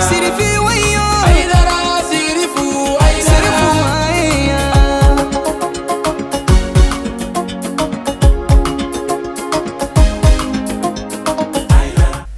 sirifi wayo Haidara sirifu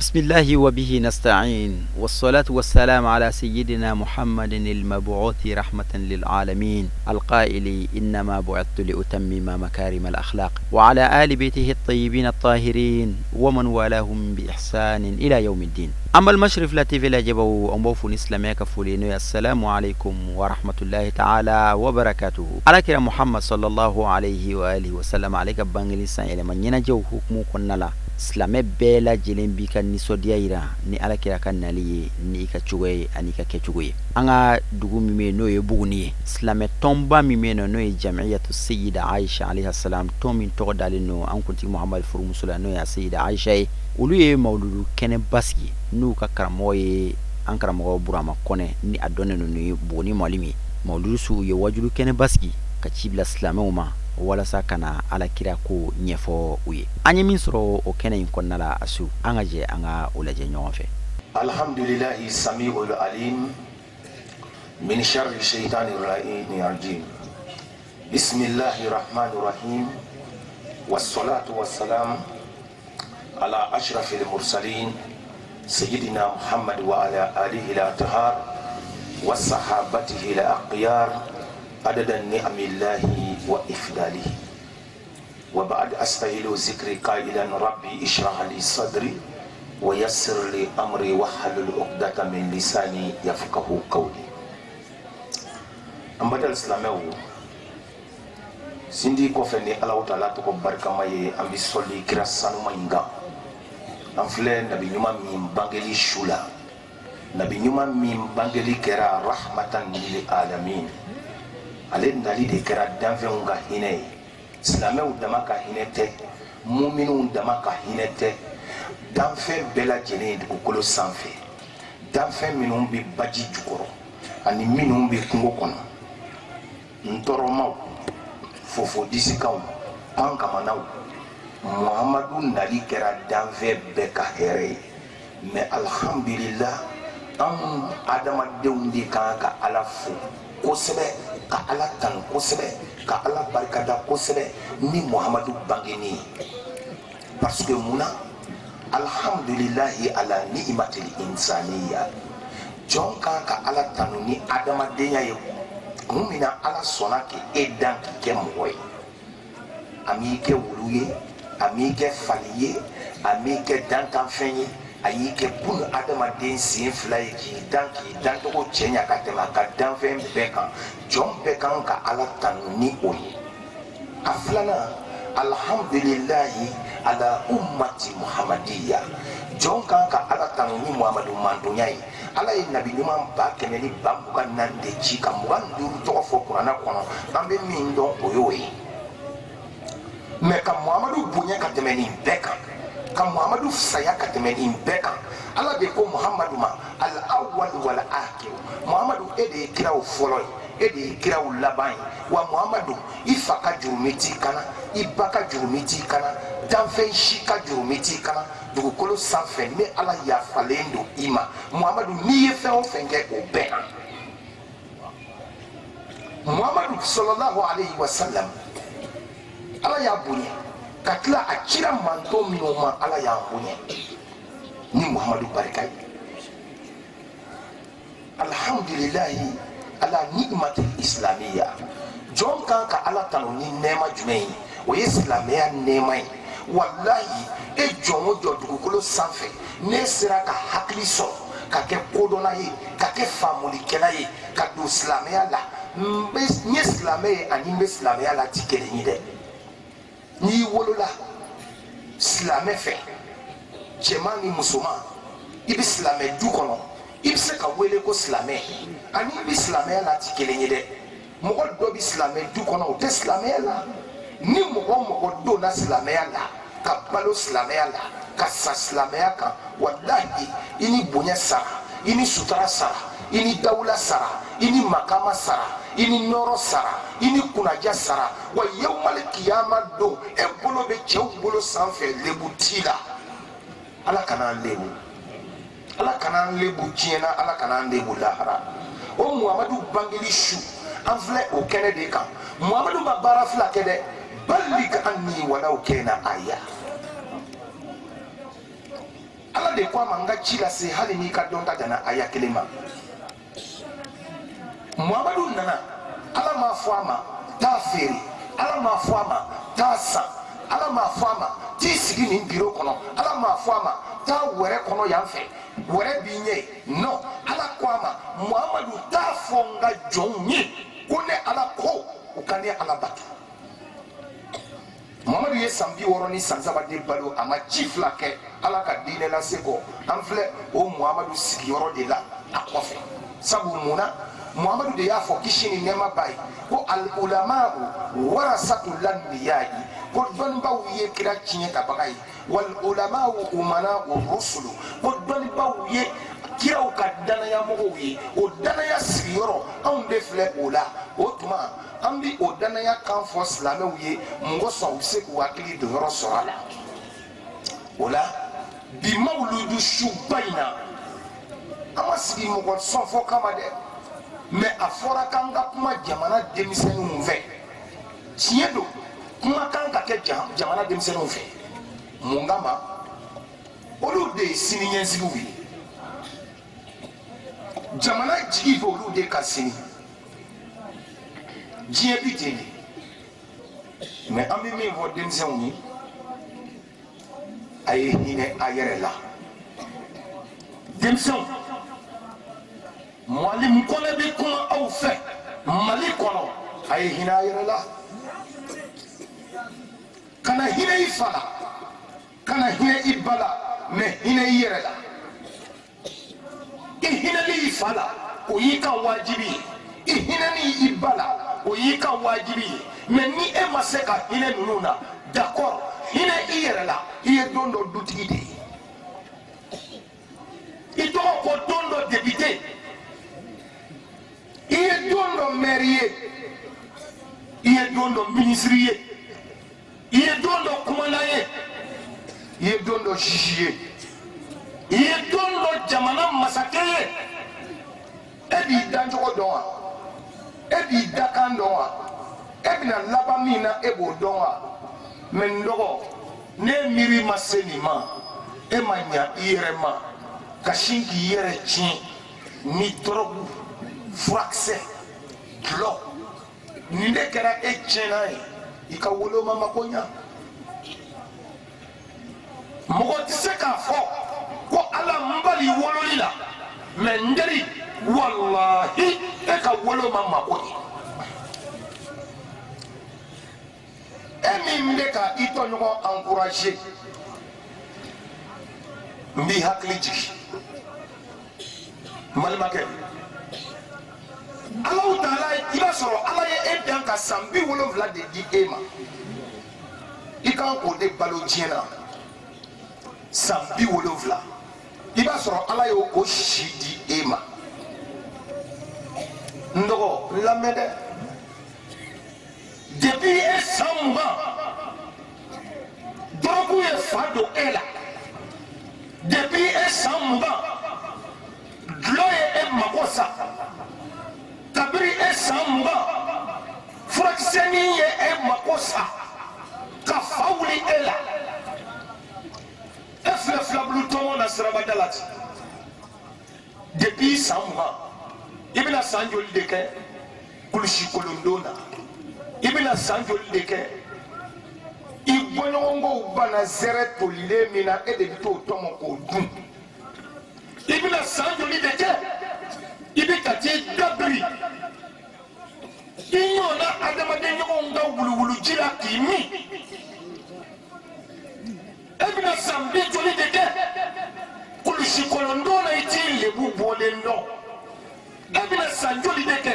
بسم الله وبه نستعين والصلاة والسلام على سيدنا محمد المبعوث رحمة للعالمين القائل إنما بعثت لأتمم مكارم الأخلاق وعلى آل بيته الطيبين الطاهرين ومن والاهم بإحسان إلى يوم الدين. أما المشرف التي في لاجبه أمبوف إسلامي كفولينو السلام عليكم ورحمة الله تعالى وبركاته. على كرام محمد صلى الله عليه وآله وسلم عليك بانجليسان إلى من ينجو حكمه كنلا Silamɛ bɛɛ lajɛlen b'i ka nisɔndiya yira ni Alakira ka nali ye ni i ka cogo ye ani ka kɛcogo ye. An ka dugu min bɛ n'o ye Buguni ye. Silamɛ tɔnba min bɛ n'o ye Jamiyatu Seyida Aisha alayha salam tɔn min tɔgɔ dalen no an kuntigi Muhamadu furumuso la n'o ye Seyida Aisha ye. Olu ye mawuludu kɛnɛ basigi n'u ka karamɔgɔ ye an karamɔgɔ Burama Kɔnɛ ni a dɔnnen no ni Buguni Mɔlimi ye. Mawuludu su ye wajulu kɛnɛ basigi ka ci bila silamɛw ma walasa kana Alakira ko ɲɛfɔ u ye. An ye min sɔrɔ o kɛnɛ in kɔnɔna la asu an ka jɛ an ka o lajɛ ɲɔgɔn fɛ. Alhamdulillahi sami'ul alim min sharri shaytanir rajim. Bismillahir rahmanir rahim. Wassalatu wassalam ala ashrafil mursalin sayyidina Muhammad wa ala alihi al-athhar wa sahabatihi al-aqyar adadan ni'amillahi wa ifdalihi. Wa ba'd astahilu zikri qailan rabbi ishrah li sadri wa yassir li amri wa halul 'uqdatan min lisani yafqahu qawli. Ambadal islamewu sindi ko fe ni Allah Ta'ala to ko barkama ye ambi solli kira sanu mainga amfle nabi nyuma min bangeli shula nabi nyuma min bangeli kera rahmatan lil alamin ale nali de kera danfɛnw ka hinɛ ye silamɛw dama ka hinɛ tɛ muminunw dama ka hinɛ tɛ danfɛn bɛɛ lajɛlen dugukolo sanfɛ danfɛn minnu bɛ baji jukɔrɔ ani minnu bɛ kungo kɔnɔ ntɔrɔmaw fofodisikanw pankamanaw Muhamadu nali kɛra danfɛn bɛɛ ka hɛrɛ ye mais alhamdulillah an adamadenw de kan ka Ala fo kosɛbɛ ka Ala tanu kosɛbɛ ka Ala barikada kosɛbɛ ni Muhamadu bangeni parce que muna alhamdulillahi ala ni'matil insaniya jɔn kan ka Ala tanu ni adamadenya ye mun mina Ala sɔnna ke e dan k'i kɛ mɔgɔ ye a m'i kɛ wulu ye a m'i kɛ fali ye a m'i kɛ dantanfɛn ye a y'i kɛ bun adamaden sen fila ye k'i dan togo cɛɲa ka tɛmɛ a ka danfɛn bɛɛ kan jɔn bɛɛ kan ka Ala tanu ni o ye. A filanan alhamdulillahi ala ummati muhammadiya jɔn kan ka Ala tanu ni Muhamadu mantonya ye. Ala ye nabi ɲuman 124 de ci ka 25 tɔgɔ fɔ kuranɛ kɔnɔ an bɛ min dɔn o y'o ye mais ka Muhamadu bonya ka tɛmɛ nin bɛɛ kan ka Muhamadu saya ka tɛmɛ nin bɛɛ kan Ala de ko Muhamadu ma al awwal wal akhir Muhamadu e de ye kiraw fɔlɔ ye e de ye kiraw laban ye wa Muhamadu i fa ka jurumi t'i kana i ba ka jurumi t'i kana danfɛn si ka jurumi t'i kana dugukolo sanfɛ ni Ala yafalen don i ma Muhamadu n'i ye fɛn o fɛn kɛ o bɛɛ na Muhamadu sallallahu alayhi wa sallam Ala y'a bonya ka tila a cira manto minnu ma Ala y'a bonya ni Muhamadu barika ye alhamdulillahi ala ni'matil islamiyya jɔn kan ka Ala tanu ni nɛɛma jumɛn ye o ye silamɛya nɛɛma ye wallahi e jɔn o jɔ dugukolo sanfɛ ne sera ka hakili sɔrɔ ka kɛ kodɔnna ye ka kɛ faamulikɛla ye ka don silamɛya la n ye silamɛ ye ani n bɛ silamɛya la ti kelen ye dɛ n'i wolola silamɛ fɛ cɛman ni musoman i bɛ silamɛ du kɔnɔ i bɛ se ka wele ko silamɛ ani i bɛ silamɛya la ti kelen ye dɛ mɔgɔ dɔ bɛ silamɛ du kɔnɔ o tɛ silamɛya la ni mɔgɔ o mɔgɔ donna silamɛya la ka balo silamɛya la ka sa silamɛya kan walahi i ni bonya sara i ni sutura sara i ni dawula sara i ni makama sara i ni nɔrɔ sara i ni kunnaja sara wa yawmal kiyama don e bolo bɛ cɛw bolo sanfɛ lebu t'i la Ala kana lebu ala kana lebu diɲɛ na ala kana lebu lahara o muhamadu bangeli su an filɛ o kɛnɛ de kan muhamadu ma baara fila kɛ dɛ ballig anni walaw kana aya ala de ko a ma n ka ci lase hali n'i ka dɔn ta gana aya kelen ma muhamadu nana ala m'a fɔ a ma taa feere ala m'a fɔ a ma taa san ala m'a fɔ a ma t'i sigi nin biro kɔnɔ ala m'a fɔ a ma taa wɛrɛ kɔnɔ yan fɛ wɛrɛ b'i ɲɛ non ala ko a ma muhamadu t'a fɔ n ka jɔnw ye ko ne ala ko u ka ne ala bato muhamadu ye san 60 ni san 3 de balo a ma ci fila kɛ ala ka diinɛ lase kɔ an filɛ o muhamadu sigiyɔrɔ de la a kɔfɛ sabu munna muhamadu de y'a fɔ kisi ni nɛɛma b'a ye ko al ulama'u warasatul anbiya'i ko dɔnnibaw ye kira tiɲɛ ka baga ye wal ulama'u umana'u rusulu ko dɔnnibaw ye kiraw ka danayamɔgɔw ye o danaya sigiyɔrɔ anw de filɛ o la o tuma an bi o danaya kan fɔ silamɛw ye mɔgɔ sɔn u bɛ se k'u hakili don yɔrɔ sɔrɔ a la o la bi mawuludu suba in na an ma sigi mɔgɔ sɔn fɔ kama dɛ mais a fɔra k'an ka kuma jamana denmisɛnninw fɛ tiɲɛ don kuma kan ka kɛ jamana denmisɛnninw fɛ mun kama olu de ye siniɲɛsigiw ye jamana jigi bɛ olu de ka sini diɲɛ bi ten de mais an bɛ min fɔ denmisɛnw ye a ye hinɛ a yɛrɛ la denmisɛnw mwalimu kɔnɛ bɛ kuma aw fɛ mali kɔnɔ a ye hinɛ a yɛrɛ la kana hinɛ i fa la kana hinɛ i ba la mais hinɛ i yɛrɛ la i hinɛli i fa la o y'i ka wajibi ye i hinɛli i ba la o y'i ka wajibi ye mais ni e ma se ka hinɛ ninnu na d'accord hinɛ i yɛrɛ la i ye don dɔ dutigi de ye i tɔgɔ ko don dɔ député i ye don dɔ maire ye i ye don dɔ ministre ye i ye don dɔ commandant ye i ye don dɔ juge ye i ye don dɔ jamana masakɛ ye e b'i dancogo dɔn wa e b'i dakan dɔn wa e bɛna laban min na e b'o dɔn wa mais n dɔgɔ ne miiri ma se nin ma e ma ɲa i yɛrɛ ma ka sin k'i yɛrɛ tiɲɛ ni dɔrɔgu furakisɛ gulɔ nin de kɛra e tiɲɛna ye i ka woloma mako ɲa mɔgɔ tɛ se k'a fɔ ko ala n bali wololi la mais n deli walahi e ka woloma mako ɲa e min bɛ ka i tɔɲɔgɔn encourager n b'i hakili jigi n balimakɛ Allahu Taala i b'a sɔrɔ ala ye e dan ka san 70 de di e ma i kan k'o de balo diɲɛ na san 70 i b'a sɔrɔ ala ye o si di e ma n dɔgɔ n lamɛn dɛ depuis e san 20 dɔrɔgu ye fa don e la depuis e san 20 dulɔ ye e mago sa kabiri e san 20 furakisɛnin ye e mako sa ka fa wuli e la e filɛ filabulu tɔmɔ na sirabada la ten depuis san 20 i bɛna san joli de kɛ kulusi kolondon na i bɛna san joli de kɛ i bɔɲɔgɔnkow bana zɛrɛ tolilen min na e de bɛ t'o tɔmɔ k'o dun i bɛna san joli de kɛ i bɛ ka t'i dabiri i ɲɔgɔnna adamaden ɲɔgɔnw ka wuluwulu ji la k'i min e bɛna san 20 joli de kɛ kulusi kolondon na i t'i lebu bɔlen dɔn e bɛna san joli de kɛ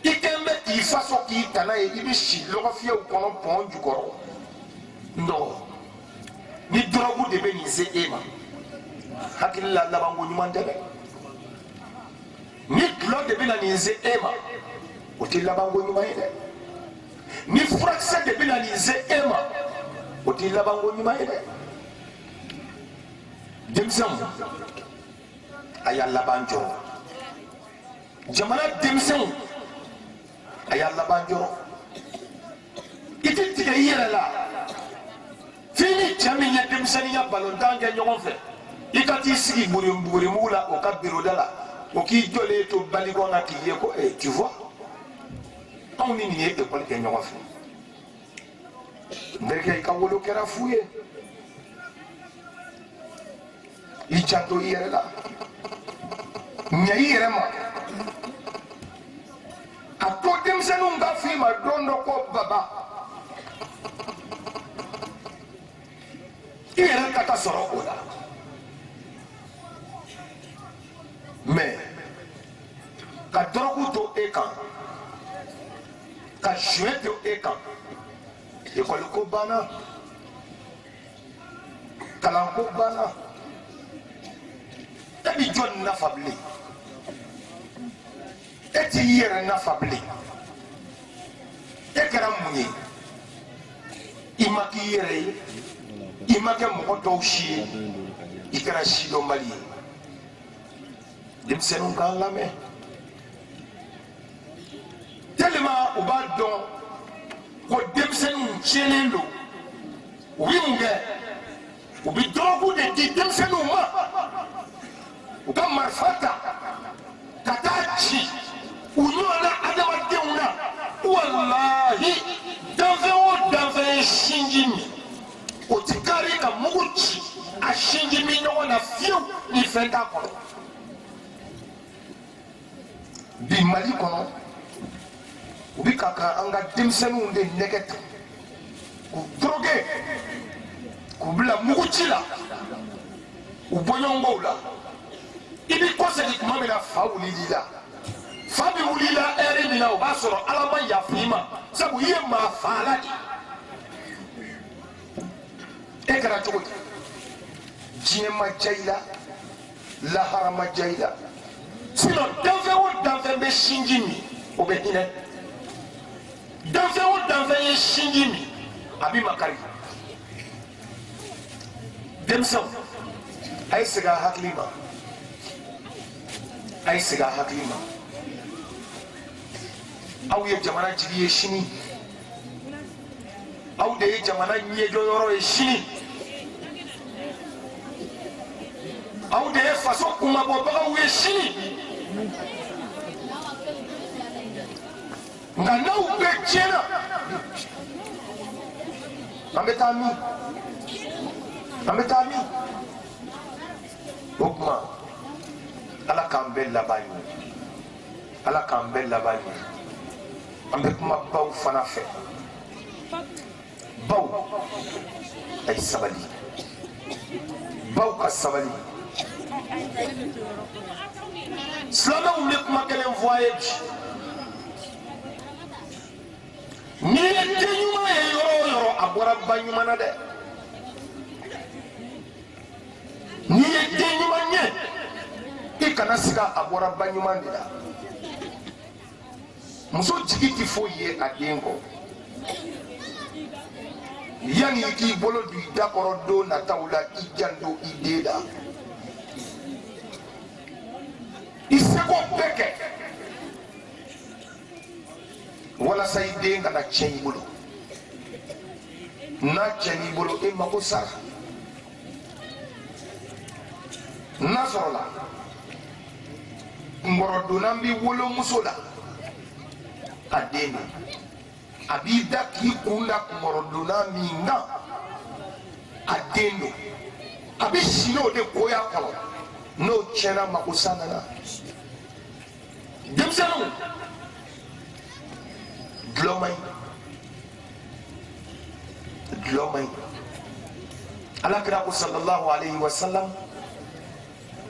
i kɛn bɛ k'i faso k'i tana ye i bɛ si lɔgɔfiyɛw kɔnɔ pɔn jukɔrɔ n dɔgɔ ni dɔrɔgu de bɛ nin se e ma hakili la labanko ɲuman tɛ dɛ ni dulɔ de bɛ na nin se e ma o tɛ labanko ɲuman ye dɛ ni furakisɛ de bɛ na nin se e ma o tɛ labanko ɲuman ye dɛ denmisɛnw aya laban jɔrɔ jamana denmisɛnw aya laban jɔrɔ i tɛ tigɛ i yɛrɛ la f'i ni cɛ min ye denmisɛnninya balontan kɛ ɲɔgɔn fɛ i ka t'i sigi bugurimugu la o ka biroda la o k'i jɔlen to balikɔ na k'i ye ko tu vois anw ni nin ye ekɔli kɛ ɲɔgɔn fɛ n terikɛ i ka wolo kɛra fu ye i janto i yɛrɛ la ɲɛ i yɛrɛ ma a to denmisɛnninw ka f'i ma don dɔ ko baba i yɛrɛ ka taa sɔrɔ o la mais ka dɔrɔgu to e kan ka joint to e kan ekɔli ko banna kalan ko banna e bi jɔn nafa bilen e t'i yɛrɛ nafa bilen e kɛra mun ye i ma k'i yɛrɛ ye i ma kɛ mɔgɔ dɔw si ye i kɛra sidɔnbali ye denmisɛnninw k'an lamɛn tellement u b'a dɔn ko denmisɛnninw tiɲɛlen don u bɛ mun kɛ u bɛ dɔrɔgu de di denmisɛnninw ma u ka marifa ta ka taa ci u ɲɔgɔnna adamadenw na walahi danfɛn o danfɛn ye sinji min o ti kari ka mugu ci a sinji min ɲɔgɔn na fiyewu ni fɛn t'a kɔnɔ bi Mali kɔnɔ u bɛ ka kan an ka denmisɛnninw de nɛgɛ ta k'u droguer k'u bila muguci la u bɔɲɔgɔnbaw la i bɛ kɔsegin tuma min na fa wulili la fa bɛ wuli la ɛri min na o b'a sɔrɔ Ala ma yafa i ma sabu i ye maa faala de e kɛra cogo di diɲɛ ma diya i la lahara ma diya i la sinon danfɛn o danfɛn bɛ sinji min o bɛ hinɛ danfɛn o danfɛn ye sinji min a bɛ makari denmisɛnw a ye segin a hakili ma a ye segin a hakili ma aw ye jamana jigi ye sini aw de ye jamana ɲɛjɔyɔrɔ ye sini aw de ye faso kumabɔbagaw ye sini nka n'aw bɛɛ tiɲɛna an bɛ taa min an bɛ taa min o tuma Ala k'an bɛɛ laban ɲɛ Ala k'an bɛɛ laban ɲɛ an bɛ kuma baw fana fɛ baw a ye sabali baw ka sabali silamɛw bɛ kuma kelen fɔ a ye bi n'i ye den ɲuman ye yɔrɔ o yɔrɔ a bɔra ba ɲuman na dɛ n'i ye den ɲuman ye i kana siga a bɔra ba ɲuman de la muso jigi tɛ foyi ye a den kɔ yanni i k'i bolo don i da kɔrɔ don nataw la i janto i den la i seko bɛɛ kɛ walasa i den kana tiɲɛ i bolo n'a tiɲɛn'i bolo e mago sara n'a sɔrɔla nkɔrɔdonnan b'i wolomuso la a den don a b'i da k'i kun da nkɔrɔdonnan min kan a den don a bɛ si n'o de koya kɔnɔ n'o tiɲɛna mago sa nana denmisɛnninw dulɔ man ɲi dulɔ man ɲi alakira ko sallallahu alayhi wa sallam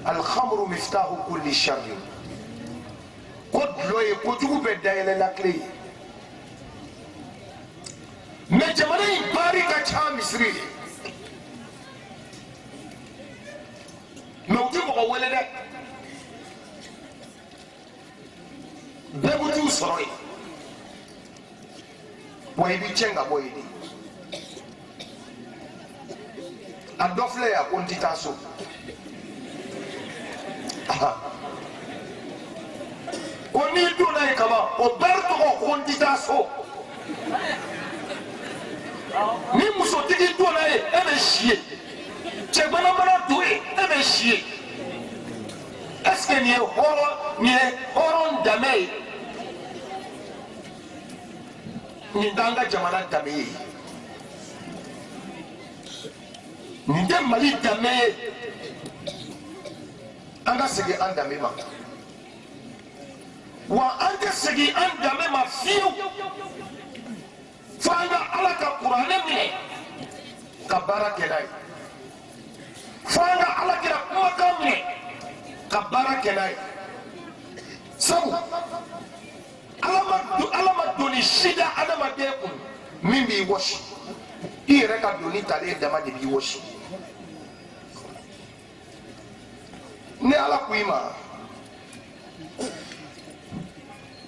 alhamru miftahu kulli sharri ko dulɔ ye kojugu bɛɛ dayɛlɛla tile ye mais jamana in baari ka ca misiri ye mais u tɛ mɔgɔ wele dɛ bɛɛ bɛ t'u sɔrɔ yen wa i b'i tiɲɛ ka bɔ yen de a dɔ filɛ yan ko n tɛ taa so o n'i donna yen kaban o bɛɛ tɔgɔ ko n ti taa so ni musotigi donna yen e bɛ si yen cɛbana mana don yen e bɛ si yen est ce que nin ye hɔrɔn danbe ye nin t'an ka jamana danbe ye nin tɛ Mali danbe ye an ka segin an danbe ma wa an tɛ segin an danbe ma fiyewu fo an ka Ala ka kuranɛ minɛ ka baara kɛ n'a ye fo an ka Alakira kumakan minɛ ka baara kɛ n'a ye sabu Ala ma doni si da adamaden kun min b'i wɔsi i yɛrɛ ka doni talen dama de b'i wɔsi ni Ala ko i ma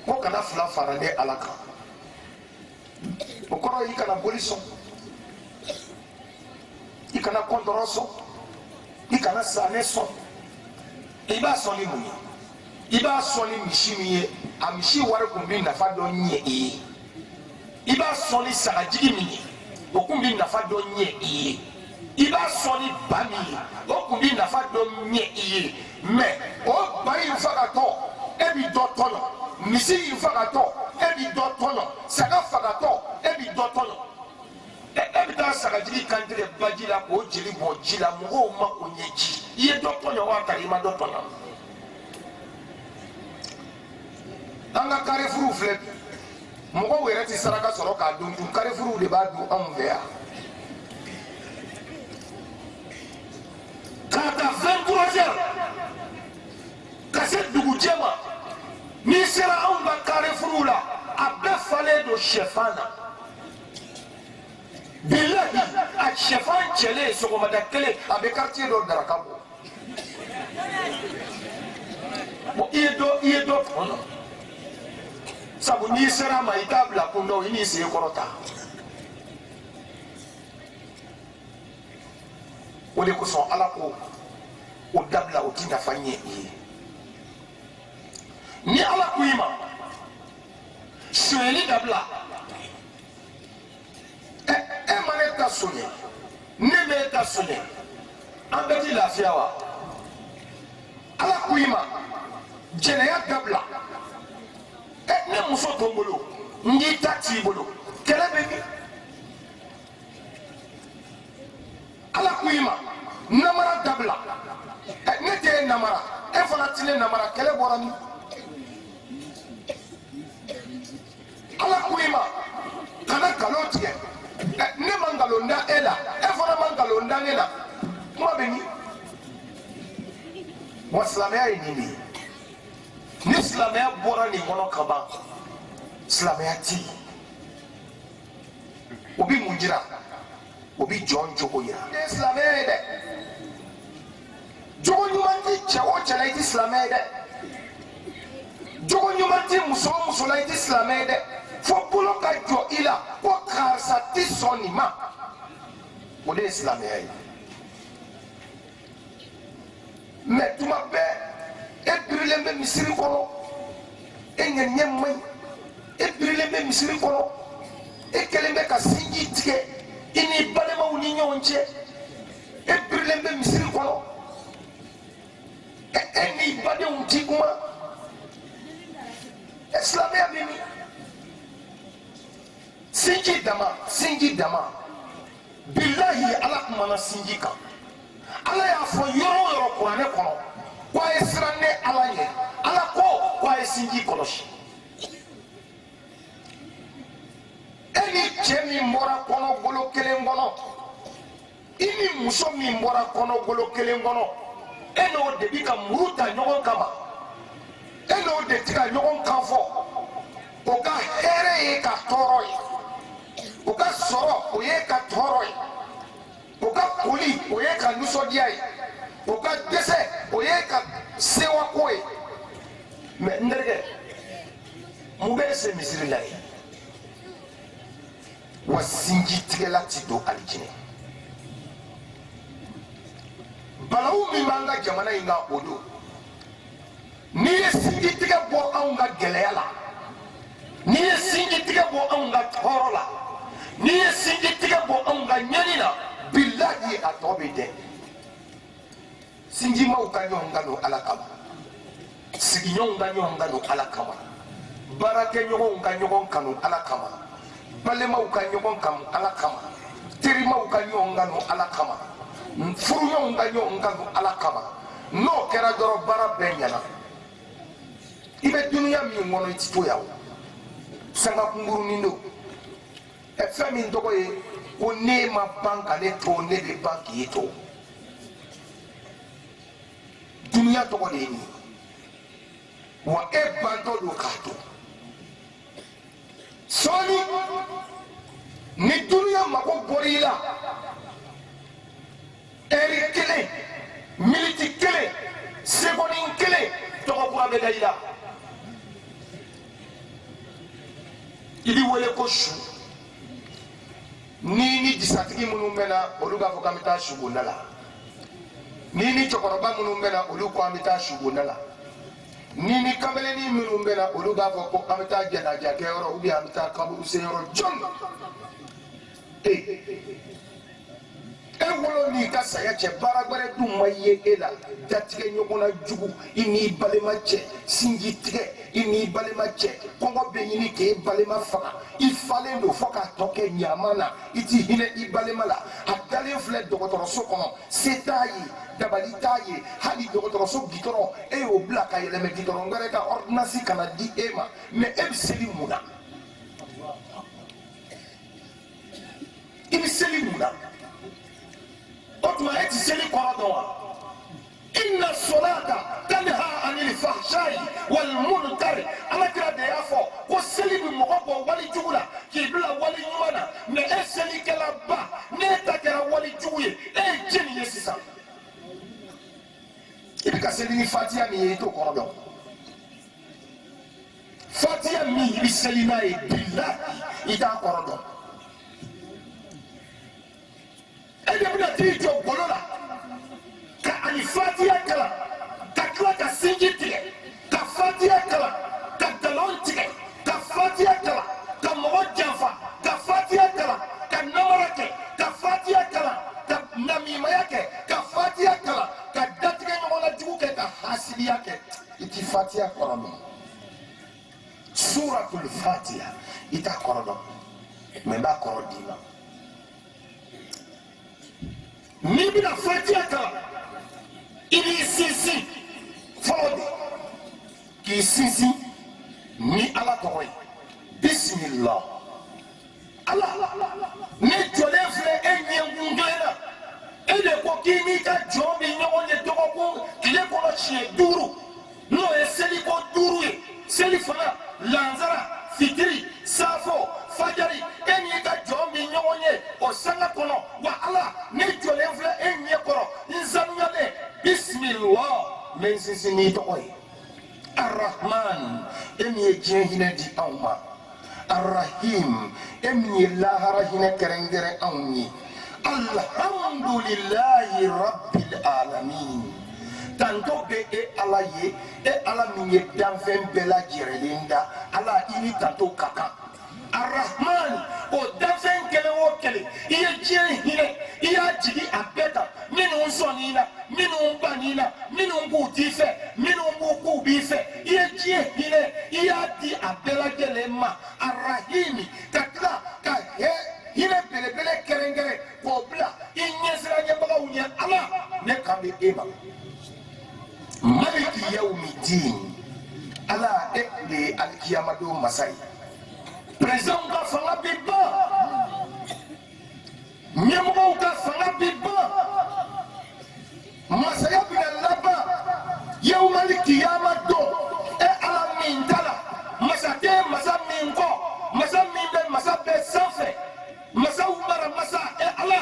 ko kana fila fara ne Ala kan o kɔrɔ i kana boli sɔn i kana kɔntɔrɔ sɔn i kana sanɛ sɔn i b'a sɔn ni mun ye i b'a sɔn ni misi min ye a misi wari kun bi nafa dɔ ɲɛ i ye i b'a sɔn ni sagajigi min ye o kun bi nafa dɔ ɲɛ i ye i b'a sɔn ni ba min ye o kun bi nafa dɔ ɲɛ i ye mais o ba in fagatɔ e bi dɔ tɔɲɔ misi in fagatɔ e bi dɔ tɔɲɔ saga fagatɔ e bi dɔ tɔɲɔ e bi taa sagajigi kantigɛ baji la k'o jeli bɔ ji la mɔgɔw ma o ɲɛ ji i ye dɔ tɔɲɔ wa kari i ma dɔ tɔɲɔ an ka karifuruw filɛ mɔgɔw yɛrɛ tɛ saraka sɔrɔ k'a dun dun karifuruw de b'a dun anw fɛ yan k'a ta 23 heures ka se dugujɛ ma n'i sera anw ka karifuruw la a bɛɛ falen don sɛfan na bilahi a sɛfan cɛlen sɔgɔmada kelen a bɛ quartier dɔ daraka bɔ bon i ye dɔ tɔnɔ sabu n'i sera a ma i t'a bila kun dɔn i n'i sen kɔrɔta o de kosɔn Ala ko o dabila o ti nafa ɲɛ i ye ni Ala ko i ma sonyɛli dabila e ma ne ta sonyɛ ne bɛ ta sonyɛ an bɛɛ ti lafiya wa Ala ko i ma jɛnɛya dabila ne muso to n bolo n y'i ta t'i bolo kɛlɛ bɛ min Ala ko i ma namara dabila ne tɛ e namara e fana ti ne namara kɛlɛ bɔra min Ala ko i ma kana nkalon tigɛ ne ma nkalon da e la e fana ma nkalon da ne la kuma bɛ min wa silamɛya ye nin de ye ni silamɛya bɔra nin kɔnɔ ka ban silamɛya ti o bi mun jira o bi jɔn jogo yira ne silamɛya ye dɛ jogo ɲuman ti cɛ o cɛ la i ti silamɛ ye dɛ jogo ɲuman ti muso o muso la i ti silamɛ ye dɛ fo bolo ka jɔ i la ko karisa ti sɔn nin ma o de ye silamɛya ye mais tuma bɛɛ e birilen bɛ misiri kɔnɔ e ŋɛɲɛ man ɲi e birilen bɛ misiri kɔnɔ e kɛlen bɛ ka sinji tigɛ i ni balimaw ni ɲɔgɔn cɛ e birilen bɛ misiri kɔnɔ e ni badenw ti kuma e silamɛya bɛ min sinji dama bilahi Ala kumana sinji kan Ala y'a fɔ yɔrɔ o yɔrɔ kuranɛ kɔnɔ ko a ye siran ne Ala ɲɛ Ala ko a ye sinji kɔlɔsi e ni cɛ min bɔra kɔnɔbolo kelen kɔnɔ i ni muso min bɔra kɔnɔbolo kelen kɔnɔ e n'o de bi ka muru ta ɲɔgɔn kama e n'o de ti ka ɲɔgɔn kan fɔ o ka hɛrɛ ye ka tɔɔrɔ ye o ka sɔrɔ o ye ka tɔɔrɔ ye o ka koli o ye ka nisɔndiya ye o ka dɛsɛ o ye ka sewako ye mais n terikɛ mun bɛ se misiri la ye wa sinji tigɛla ti don alijinɛ balawu min b'an ka jamana in kan o don anw ka gɛlɛya la n'i ye sinji tigɛ bɔ anw ka tɔɔrɔ la n'i ye sinji tigɛ bɔ anw ka ɲani na bilahi a tɔ bɛ dɛ sinjimaw ka ɲɔgɔn kanu ala kama sigiɲɔgɔnw ka ɲɔgɔn kanu ala kama baarakɛɲɔgɔnw ka ɲɔgɔn kanu ala kama balemaw ka ɲɔgɔn kanu ala kama terimaw ka ɲɔgɔn kanu ala kama furuɲɔgɔnw ka ɲɔgɔn kanu ala kama n'o kɛra dɔrɔn baara bɛɛ ɲɛna i bɛ dunuya min kɔnɔ i ti to yan o sanga kunkurunin don fɛn min tɔgɔ ye ko ne ma ban ka ne to ne bɛ ban k'e to dunuya tɔgɔ de ye nin wa e bantɔ don k'a to sɔɔni ni dunuya mago bɔra i la ɛri kelen miniti kelen sekondi kelen tɔgɔ kura bɛ da i la i bɛ wele ko su ni jisatigi minnu bɛ na olu b'a fɔ k'an bɛ taa subonda la ni cɛkɔrɔba minnu bɛ na olu ko an bɛ taa subonda la ni kamalenin minnu bɛ na olu b'a fɔ ko an bɛ taa janaja kɛyɔrɔ ou bien an bɛ taa kaburu senyɔrɔ jɔn e wolo n'i ka saya cɛ baara wɛrɛ dun ma ye e la jatigɛ ɲɔgɔn na jugu i n'i balima cɛ sinji tigɛ i n'i balima cɛ kɔngɔ bɛ ɲini k'e balima faga i falen don fo k'a tɔ kɛ ɲaman na i t'i hinɛ i balima la a dalen filɛ dɔgɔtɔrɔso kɔnɔ se t'a ye dabali t'a ye hali dɔgɔtɔrɔso gitɔrɔn e y'o bila ka yɛlɛmɛ gitɔrɔn wɛrɛ ka ordonnance kana di e ma mais e bɛ seli mun na i bɛ seli mun na o tuma e ti seli kɔrɔ dɔn wa inna solata tanha anil fahsha'i wal munkar alakira de y'a fɔ ko seli bɛ mɔgɔ bɔ wali jugu la k'i bila wali ɲuman na mais e selikɛla ba n'e ta kɛra wali jugu ye e ye jɛni ye sisan i bɛ ka seli ni fatiya min ye i t'o kɔrɔ dɔn fatiya min i bɛ seli n'a ye bilahi i t'a kɔrɔ dɔn e de bɛna t'i jɔ golo la ka ani fatiya kalan ka tila ka sinji tigɛ ka fatiya kalan ka galon tigɛ ka fatiya kalan ka mɔgɔ janfa ka fatiya kalan ka namara kɛ ka fatiya kalan ka namimaya kɛ ka fatiya kalan ka datigɛ ɲɔgɔn na jugu kɛ ka hasidiya kɛ i ti fatiya kɔrɔ dɔn suratul fatiha i t'a kɔrɔ dɔn mais n b'a kɔrɔ d'i ma n'i bɛna fatiya kalan i b'i sinsin fɔlɔ de k'i sinsin ni ala tɔgɔ ye bisimila ala ne jɔlen filɛ e ɲɛkun kelen na e de ko k'i n'i ka jɔn bɛ ɲɔgɔn ye dɔgɔkun tile kɔnɔ siɲɛ 5 n'o ye seliko 5 ye seli fana lansara fitiri safo fajari e n'i ka jɔn bɛ ɲɔgɔn ye o sanga kɔnɔ wa ala ne jɔlen filɛ e ɲɛ kɔrɔ n sanuyalen bisimila n bɛ n sinsin n'i tɔgɔ ye arahman e min ye diɲɛ hinɛ di anw ma arahim e min ye lahara hinɛ kɛrɛnkɛrɛn anw ye alhamdulilayi rabbil alamin tanto bɛ e ala ye e ala min ye danfɛn bɛɛ lajɛlen da ala i ni tanto ka kan arahman o danfɛn kelen o kelen i ye diɲɛ hinɛ i y'a jigi a bɛɛ kan minnu sɔnni na minnu banni na minnu b'u t'i fɛ minnu b'u k'u b'i fɛ i ye diɲɛ hinɛ i y'a di a bɛɛ lajɛlen ma arahimi ka tila ka hinɛ belebele kɛrɛnkɛrɛn k'o bila i ɲɛsira ɲɛbagaw ɲɛ ala ne kan bɛ e ma maliki yawmidin ala e de ye alikiyamadenw masa ye président ka fanga bɛ ban ɲɛmɔgɔw ka fanga bɛ ban masaya bɛna laban yawmal kiyama don e ala min ta la masa tɛ masa min kɔ masa min bɛ masa bɛɛ sanfɛ masaw mara masa e ala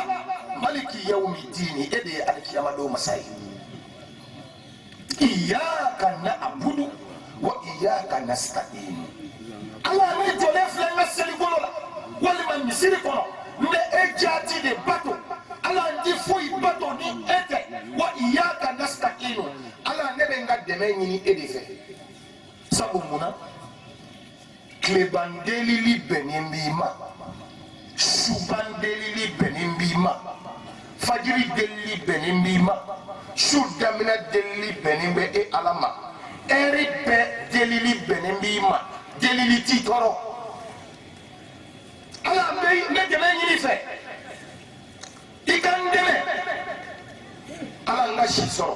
maliki yawmidin e de ye alikiyamadenw masa ye iyyaka na'budu wa iyyaka nasta'in ala ne jɔlen filɛ n ka selikolo la walima misiri kɔnɔ n bɛ e jaati de bato ala n ti foyi bato ni e tɛ wa iyyaka nasta'in ala ne bɛ n ka dɛmɛ ɲini e de fɛ sabu muna klebandelili benimbima subandelili benimbima fajiri delili benimbima sudamina delili benimbe e alama eri be delili benimbima delili titoro ala me deme nyini fe ikandeme ala nga shiso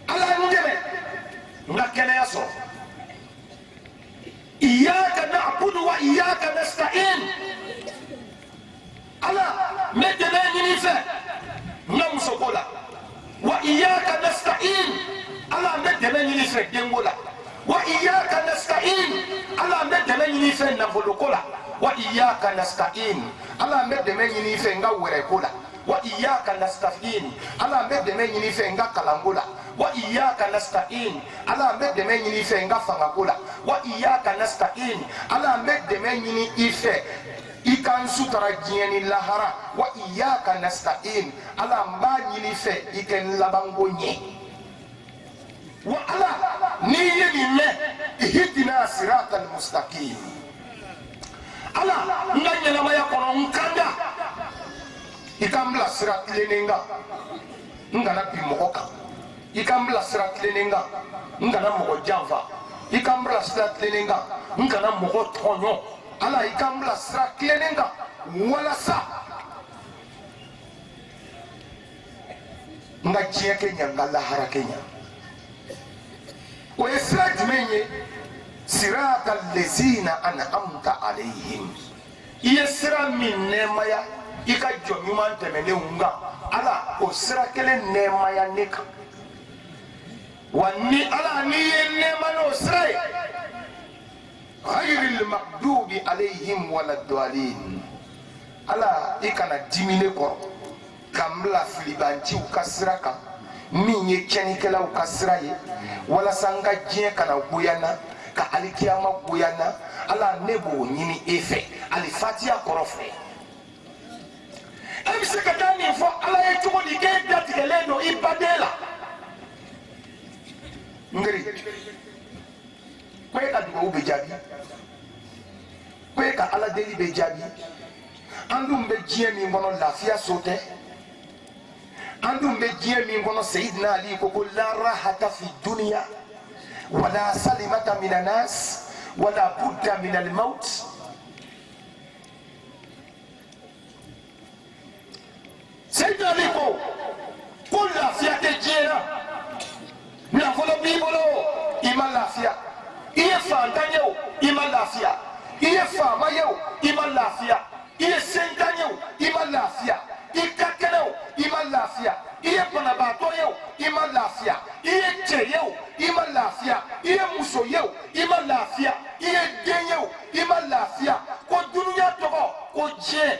ala ndeme nga kene yaso iyyaka na'budu wa iyyaka nasta'in ala me deme nyini fe nga musokola wa iyyaka nasta'in ala me deme nyini fe dengola wa iyyaka nasta'in ala me deme nyini fe navolokola wa iyyaka nasta'in ala me deme nyini fe nga werekola wa iyyaka nasta'in ala me deme nyini fe nga kalangola wa iyyaka nasta'in ala me deme nyini fe nga fangakola wa iyyaka nasta'in ala me deme nyini ife ikan sutara jieni lahara wa iyyaka nasta'in ala mba nyini fe iken labango nye wa ala ni yeni me ihdina siratal mustaqim ala nganya na maya kono nkanda ikambla sirat lenenga ngana pi mokoka ikambla sirat lenenga ngana moko java ikambla sirat lenenga ngana moko tonyo ala ikambla sirat lenenga wala sa nga jieke nyangala harakenya wa sirat menye siratal lezina an'amta alayhim yesra min nemaya ika jonyuman temene unga ala o sira kele nemaya neka wani ala ni nema no sira ghayril maghdubi alayhim waladdallin ala ikana dimine ko kamla filibanti ukasiraka minye chenikela ukasiraye wala sanga jien kana buyana ka alikiyama buyana ala nebo nyini efe alifatia korofe emse kadani fo ala yetuko ni ke datigelo ibadela ngri kwe ka dugo ube jabi kwe ka ala deli be jabi andum be jien mi ngono lafia sote andum be jien mi ngono sayyidina ali ko la rahata fi dunya wala salimata minan nas wala budda min al maut sayyidina ali ko lafia te jiena na folo bibolo ima lafia iye fantanyo ima lafia iye famayo ima lafia iye sentanyo ima lafia ikakeno ima lafia iye panabatoyo ima lafia iye cheyo ima lafia iye musoyo ima lafia iye denyo ima lafia ko dunya togo ko je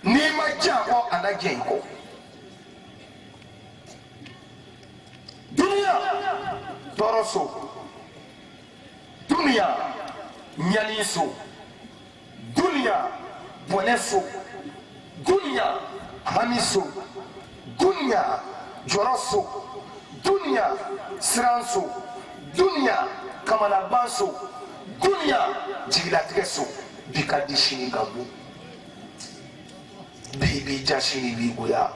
ni ma jago anajenko dunia toroso dunia nyaniso dunia boneso dunia hamiso dunia joroso dunia sranso dunia kamanabanso dunia jigilatigɛso bikadishini gabu bibi jashini bigoya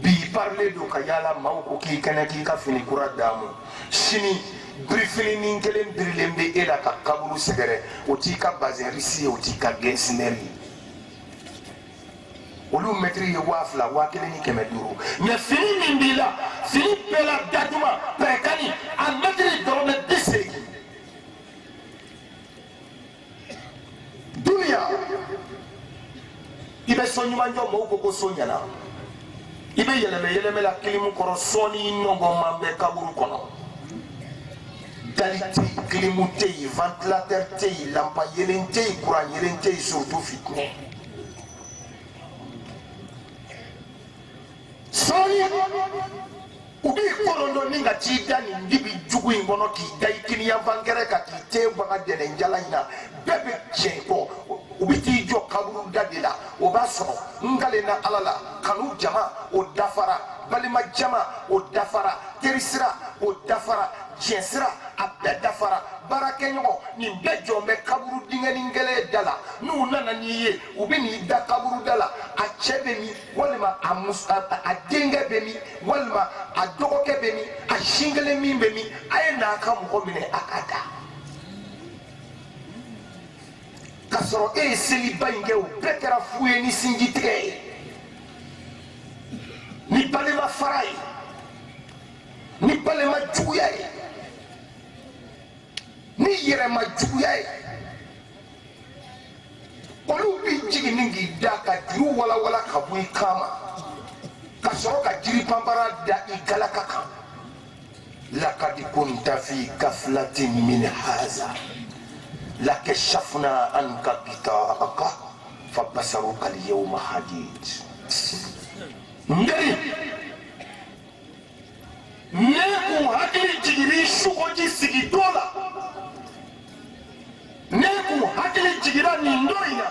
bi parler do kayala mauko ki kana ki ka fini kura damu shini brifini ninkelen birilembe ela ka kabulu segere otika bazerisi otika gensineri olu metri ye wafla wakele ni kemeduru me fini nimbila fini pela daduma prekani a metri dorome desegi dunia ibe sonyuma njo mauko ko sonyana ibe yeleme la kilimu koro soni nongo mambe kaburu kono qualité kilimu tei ventilateur tei lampa yelen tei courant yelen tei surtout fitne soni ubi kolondo ninga chida ni ndibi jugu ingono ki daikini ya vangere ka ki te baga dene njala ina bebe chenko ubi ti jɔ kaburu da de la o b'a sɔrɔ n galen na ala la kanu jama o dafara balima jama o dafara teri sira o dafara diɲɛ sira a bɛɛ dafara baarakɛɲɔgɔn nin bɛɛ jɔn bɛ kaburu dingɛnin gɛlɛn da la n'u nana n'i ye u bɛ n'i da kaburu da la a cɛ bɛ min walima a denkɛ bɛ min walima a dɔgɔkɛ bɛ min a sin kelen min bɛ min a ye n'a ka mɔgɔ minɛ a ka da k'a sɔrɔ e ye seliba in kɛ o bɛɛ kɛra fu ye ni sinji tigɛ ye ni balima fara ye ni balima juguya ye ni yɛrɛma juguya ye olu b'i jigin ni k'i da ka juru walawala ka bɔ i kan ma ka sɔrɔ ka jiri panpara da i galaka kan lakadi kunta fi gaflatin min haza lakashafna anka bitaka fabasaruka alyawma hadid ngari ne kun hakili jigiri sukoji sigi dɔ la ne kun hakili jigira nin dɔ in na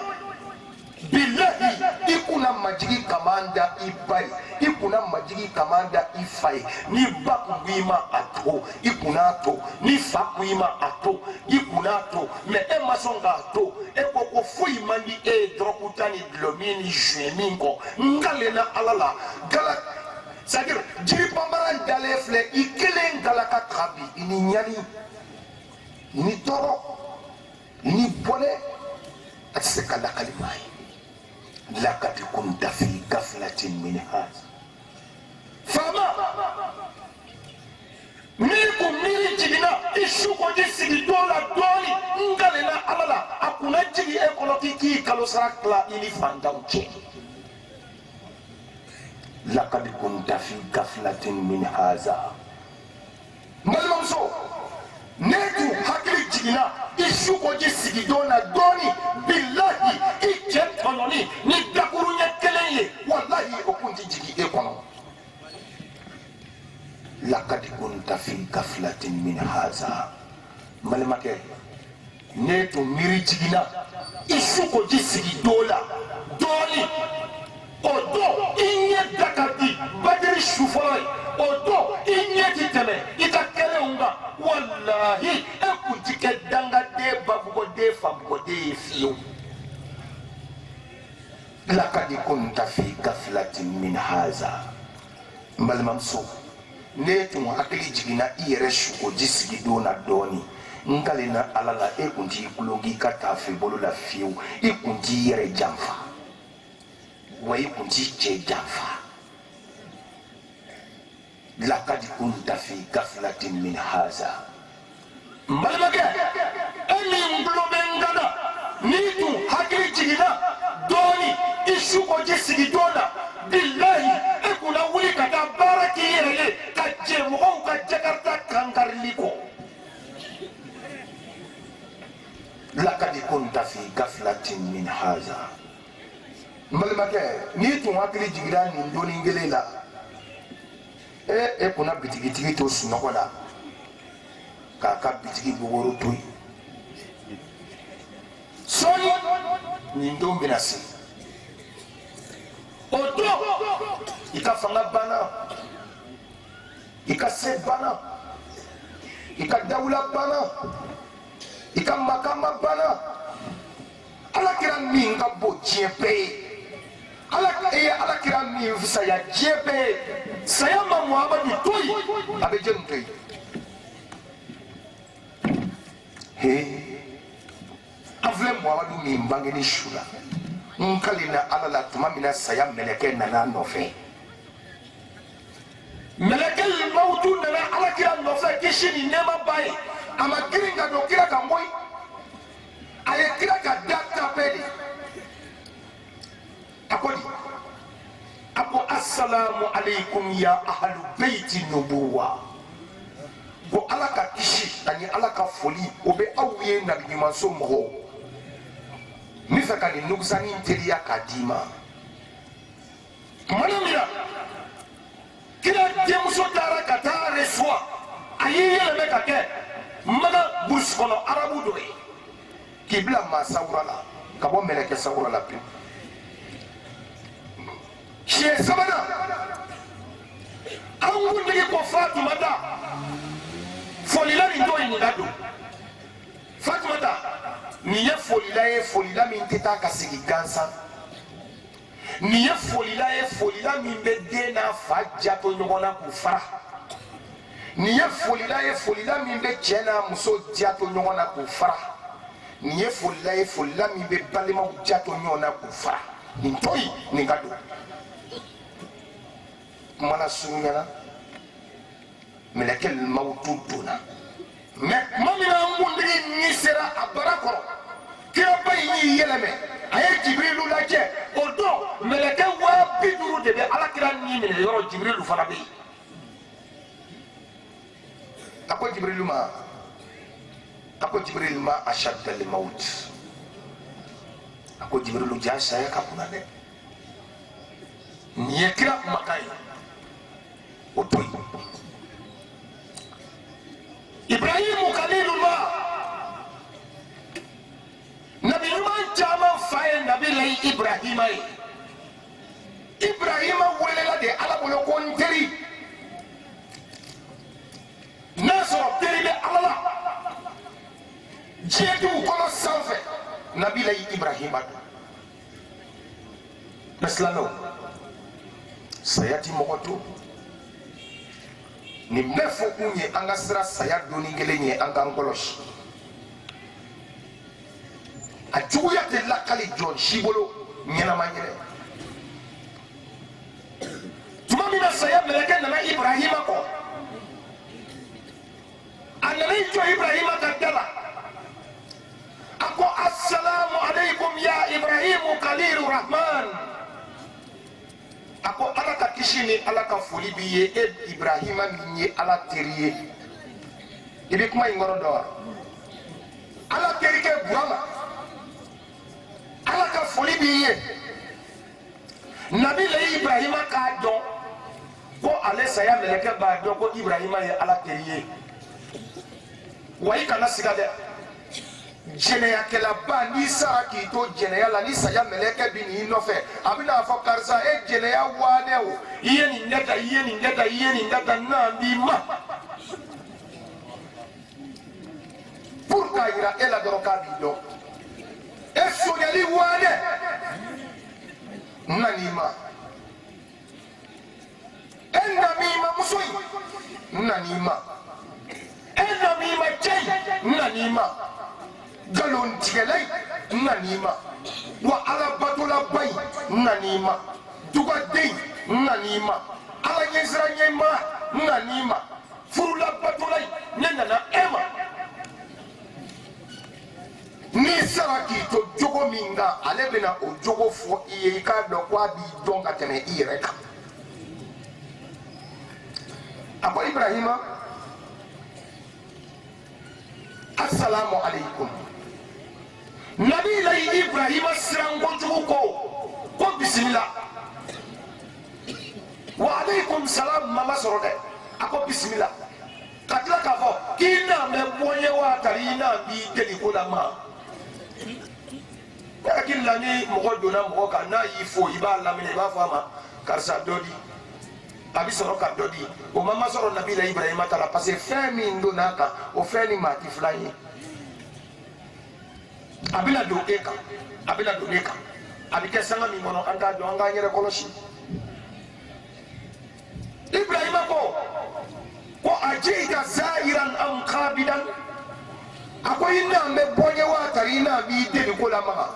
bilahi i kunna majigi kamanda i ba ye i kunna majigi kamanda i fa ye ni ba kun ko i ma a to i kunna to ni fa ko i ma a to i kunna to mais e ma sɔn k'a to e ko ko foyi man di e ye dɔrɔkuta ni dulɔmin ni zuɲɛ min kɔ n galenna ala la gala c'est-à-dire jiri panpara dalen filɛ i kelen galaka ka bi i ni ɲani i ni tɔɔrɔ i ni bɔnɛ a tɛ se ka lakali maa ye lakadi kunta fi gaflatin min haza faama ni kun miiri jiginna i sukoji sigi dɔ la dɔɔni n galenna ala la a kunna jigi e kɔnɔ k'i k'i kalosara tila i ni fantanw cɛ lakadi kunta fi gaflatin min haza n balimamuso ne tun hakili jiginna i sukoji sigi dɔ la dɔɔni bilahi i cɛ tɔnɔni ni dakuru ɲɛ kelen ye walahi o kun ti jigi e kɔnɔ lakadi kunta fi gaflatin min haza n balimakɛ ne tun miiri jiginna i sukoji sigi dɔ la dɔɔni o don i ɲɛ da ka di badiri su fɔlɔ ye o don i ɲɛ ti tɛmɛ i ka kɛlɛnw kan walahi e kun ti kɛ dangaden babugɔden fabugɔden ye fiyewu lakadi kunta fi gaflatin min haza n balimamuso ne tun hakili jiginna i yɛrɛ sukoji sigi don na dɔɔni n galenna ala la e kun t'i kulongi ka taafe bolo la fiyewu i kun t'i yɛrɛ janfa wa i kun t'i cɛ janfa lakadi kunta fi gaflatin min haza n balimakɛ e min gulo bɛ n gana n'i tun hakili jiginna dɔɔni i sukoji sigi don na bilahi e kunna wuli ka taa baara k'i yɛrɛ ye ka jɛ mɔgɔw ka jakarta kankarili kɔ lakadi kunta fi gaflatin min haza n balimakɛ n'i tun hakili jigira nin donni kelen la e kunna bitigitigi to sunɔgɔ la k'a ka bitigi gogoro to yen sɔɔni nin don bɛna se o don i ka fanga banna i ka se banna i ka dawula banna i ka makama banna alakira min ka bon diɲɛ bɛɛ ye e ye alakira min fisaya diɲɛ bɛɛ ye saya ma muhamadu to yen a bɛ jɛni to yen he an filɛ muhamadu min bangeni su la n kalenna ala la tuma min na saya mɛlɛkɛ nana nɔfɛ mɛlɛkɛ mawutu nana alakira nɔfɛ kisi ni nɛɛma ba ye a ma girin ka don kira kan koyi a ye kira ka da tapɛ de a ko di a ko assalamu alaikum ya ahlu beiti nubuwa ko ala ka kisi ani ala ka foli o bɛ aw ye nabi ɲumanso mɔgɔw n bɛ fɛ ka nin nugusanin teliya k'a d'i ma tuma min na kira denmuso taara ka taa reçoit a y'i yɛlɛmɛ ka kɛ mana burusi kɔnɔ arabu dɔ ye k'i bila maasawura la kabo meleke sawura la pe siye sabana an kuntigi ko Fatumata folila min to ɲininka don Fatumata nin ye folila min tɛ taa ka sigi gansan nin ye folila min bɛ den n'a fa jato ɲɔgɔn na k'u fara nin ye folila min bɛ cɛ n'a muso jato ɲɔgɔn na k'u fara nin ye folila min bɛ balimaw jato ɲɔgɔn na k'u fara nin to yen nin ka don mana surunyana melekɛ mawutu donna mais kuma min na an kuntigi ni sera a bara kɔrɔ kiraba in y'i yɛlɛmɛ a ye Jibirilu lajɛ o don melekɛ 50 de bɛ Alakira ni minɛ yɔrɔ Jibirilu fana bɛ yen a ko Jibirilu ma ashadda li maut a ko Jibirilu ja saya ka kunna dɛ nin ye kira kumakan ye o to yen Ibrahimu Khalilullah nabi ɲuman caman fa ye nabilahi Ibrahima ye Ibrahima welela de Ala bolo ko n teri n'a sɔrɔ teri bɛ Ala la diɲɛ dugukolo sanfɛ nabilahi Ibrahima don ne silamɛw saya ti mɔgɔ to nin bɛɛ fɔ kun ye an ka sira saya donni kelen ye an k'an kɔlɔsi a juguya tɛ lakali jɔn si bolo ɲɛnama ɲɛnɛ tuma min na saya mɛlɛkɛ nana Ibrahima kɔ a nana i jɔ Ibrahima ka da la a ko assalamu alaikum ya Ibrahimu Khalilu Rahman a ko Ala ka kisi ni Ala ka foli b'i ye e Ibrahima min ye Ala teri ye i bɛ kuma in kɔrɔ dɔn wa Ala terikɛ Burama Ala ka foli b'i ye nabilahi Ibrahima k'a dɔn ko ale saya mɛlɛkɛ b'a dɔn ko Ibrahima ye Ala teri ye wa i kana siga dɛ jɛnɛyakɛlaba n'i sara k'i to jɛnɛya la ni saya mɛlɛkɛ bɛ n'i nɔfɛ a bɛ n'a fɔ karisa e jɛnɛya waanɛ o i ye nin kɛ tan i ye nin kɛ tan i ye nin kɛ tan n'an b'i ma pour k'a yira e la dɔrɔn k'a b'i dɔn e sonyali waanɛ n na n'i ma e namima muso in n na n'i ma e namima cɛ in n na n'i ma galontigɛla in n na n'i ma wa alabatolaba in n na n'i ma dugaden n na n'i ma ala ɲɛsiranyɛma n na n'i ma furulabatola in ne nana e ma n'i sara k'i to jogo min kan ale bɛna o jogo fɔ i ye i k'a dɔn ko a b'i dɔn ka tɛmɛ i yɛrɛ kan a ko Ibrahima assalamu alaikum nabilahi Ibrahima siran kojugu ko bisimila wa alaikum salam mama sɔrɔ dɛ a ko bisimila ka tila k'a fɔ k'i n'a mɛn bɔnye wa tari i n'a b'i deli ko la ma ne hakili la ni mɔgɔ donna mɔgɔ kan n'a y'i fo i b'a laminɛ i b'a fɔ a ma karisa dɔ di a bɛ sɔrɔ ka dɔ di o ma sɔrɔ nabilahi Ibrahima ta la parce que fɛn min donn'a kan o fɛn ni maa ti filan ye a bɛna don e kan a bɛna don ne kan a bɛ kɛ sanga min kɔnɔ an t'a dɔn an k'an yɛrɛ kɔlɔsi Ibrahima ko ajita zairan am qabidan a ko i n'a mɛn bɔnɲɛ wa tari i n'a b'i deli ko la maga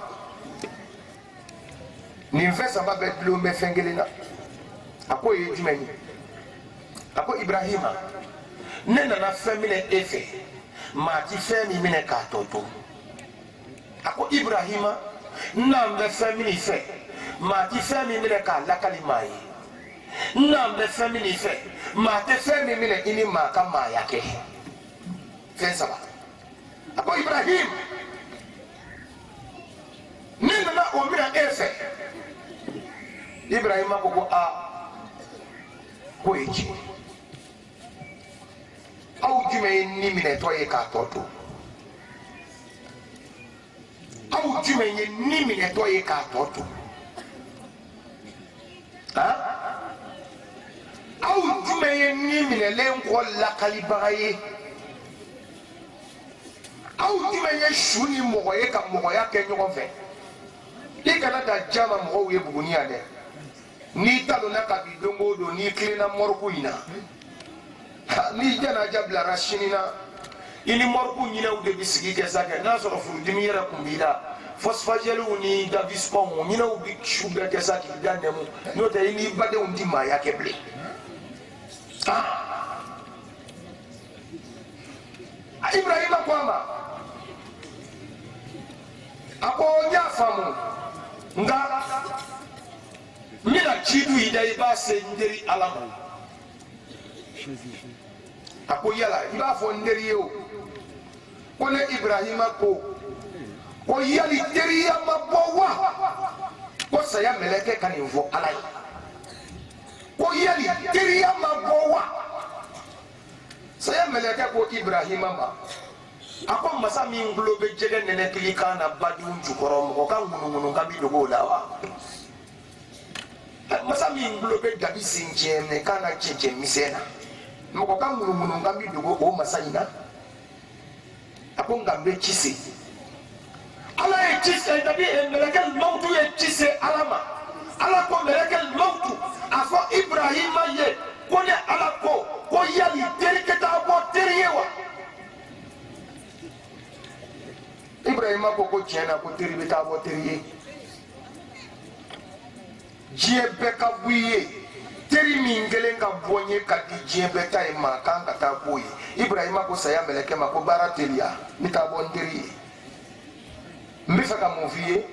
nin fɛn saba bɛɛ dulon bɛ fɛn kelen na a ko ye jumɛn ye a ko Ibrahima ne nana fɛn minɛ e fɛ maa ti fɛn min minɛ k'a tɔ to a ko Ibrahima n'an bɛ fɛn min fɛ maa ti fɛn min minɛ k'a lakali maa ye n'an bɛ fɛn min fɛ maa tɛ fɛn min minɛ i ni maa ka maaya kɛ fɛn saba a ko Ibrahim ne nana o minɛ e fɛ Ibrahima ko ko ye tiɲɛ aw jumɛn ye ni minɛtɔ ye k'a tɔ to aw jumɛn ye ni minɛtɔ ye k'a tɔ to aw jumɛn ye ni minɛlen kɔ lakalibaga ye aw jumɛn ye su ni mɔgɔ ye ka mɔgɔya kɛ ɲɔgɔn fɛ i kana da jama mɔgɔw ye Buguni yan dɛ n'i talonna ka bi don o don n'i tilenna mɔriku in na n'i jɛnaja bilara sini na i ni mɔriku ɲinɛw de bi sigi kɛ sa kɛ n'a sɔrɔ furudimi yɛrɛ kun b'i la fosfagɛliw ni gaviscɔnw ɲinɛw bi su bɛɛ kɛ sa k'i da nɛmu n'o tɛ i n'i badenw ti maaya kɛ bilen Ibrahima ko a ma a ko n y'a faamu nka n bɛna ci du i da i b'a se n teri Ala ma a ko yala i b'a fɔ n teri ye o ko ne Ibrahima ko yali teriya ma bɔ wa ko saya mɛlɛkɛ ka nin fɔ Ala ye ko yali teriya ma bɔ wa saya mɛlɛkɛ ko Ibrahima ma a ko masa min tulo bɛ jɛgɛ nɛnɛkili kan na badenw jukɔrɔ mɔgɔ ka ŋunuŋunu ka bi dogo o la wa masa min tulo bɛ dabi sen jɛmɛ kan na cɛncɛn misɛn na mɔgɔ ka ŋunuŋunu ka bi dogo o masa in na a ko nka n bɛ ci se Ala ye ci se dabi mɛlɛkɛ mawutu ye ci se Ala ma Ala ko mɛlɛkɛ mawutu a fɔ Ibrahima ye ko ne Ala ko yali terikɛ t'a bɔ teri ye wa Ibrahima ko tiɲɛ na ko teri bɛ taa bɔ teri ye diɲɛ bɛɛ ka bɔ i ye teri min kelen ka bɔ n ye ka di diɲɛ bɛɛ ta ye maa kan ka taa bɔ ye Ibrahima ko saya mɛlɛkɛ ma ko baara teliya n bɛ taa bɔ n teri ye n bɛ fɛ ka mun f'i ye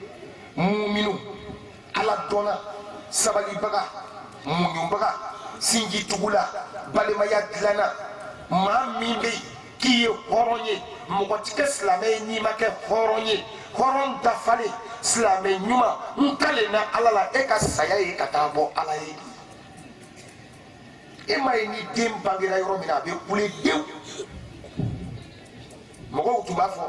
muminu Ala dɔnna sabalibaga muɲubaga sinjitugula balimaya dilanna maa min bɛ yen k'i ye hɔrɔn ye mɔgɔ tɛ kɛ silamɛ ye n'i ma kɛ hɔrɔn ye hɔrɔn dafalen silamɛ ɲuman n talen na Ala la e ka saya ye ka taa bɔ Ala ye e ma ye ni den bangera yɔrɔ min na a bɛ kule dewu mɔgɔw tun b'a fɔ